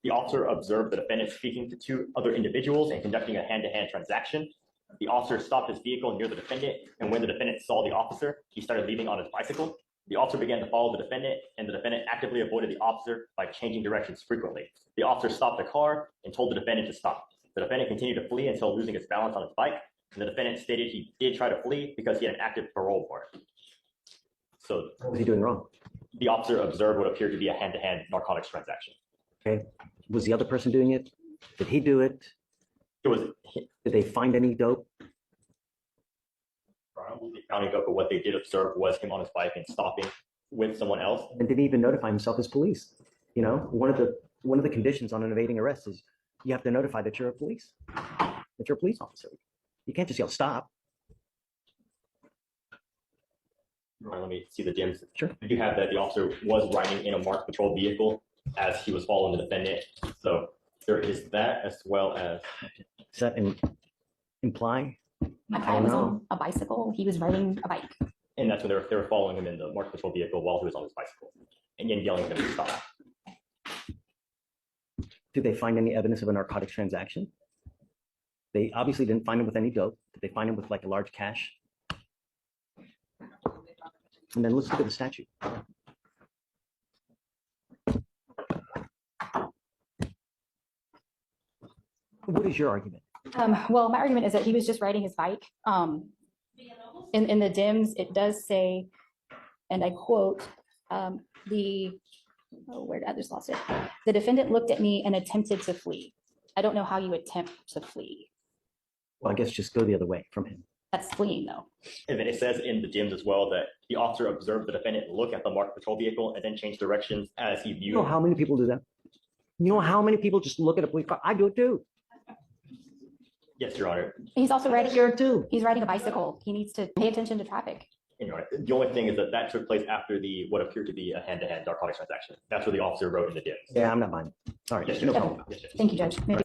The officer observed the defendant speaking to two other individuals and conducting a hand-to-hand transaction. The officer stopped his vehicle near the defendant, and when the defendant saw the officer, he started leaving on his bicycle. The officer began to follow the defendant, and the defendant actively avoided the officer by changing directions frequently. The officer stopped the car and told the defendant to stop. The defendant continued to flee until losing his balance on his bike, and the defendant stated he did try to flee because he had an active parole warrant. So, what was he doing wrong? The officer observed what appeared to be a hand-to-hand narcotics transaction. Okay. Was the other person doing it? Did he do it? It was. Did they find any dope? I don't believe they found any dope, but what they did observe was him on his bike and stopping with someone else. And didn't even notify himself as police. You know, one of the conditions on an evading arrest is you have to notify that you're a police officer. You can't just yell stop. Right, let me see the DIMs. Sure. We do have that the officer was riding in a marked patrol vehicle as he was following the defendant. So there is that, as well as. Does that imply? I was on a bicycle. He was riding a bike. And that's when they were following him in the marked patrol vehicle while he was on his bicycle, and then yelling at him to stop. Did they find any evidence of a narcotics transaction? They obviously didn't find him with any dope. Did they find him with like a large cash? And then let's look at the statute. What is your argument? Well, my argument is that he was just riding his bike. In the DIMS, it does say, and I quote, where did I just lost it? The defendant looked at me and attempted to flee. I don't know how you attempt to flee. Well, I guess just go the other way from him. That's fleeing, though. And then it says in the DIMS as well that the officer observed the defendant look at the marked patrol vehicle and then change directions as he viewed. You know how many people do that? You know how many people just look at a police car? I do it too. Yes, Your Honor. He's also riding here too. He's riding a bicycle. He needs to pay attention to traffic. And Your Honor, the only thing is that took place after what appeared to be a hand-to-hand narcotics transaction. That's what the officer wrote in the DIMS. Yeah, I'm not buying it. All right. Yes, No Your problem. Honor. Yes, yes. Thank you, Judge. Maybe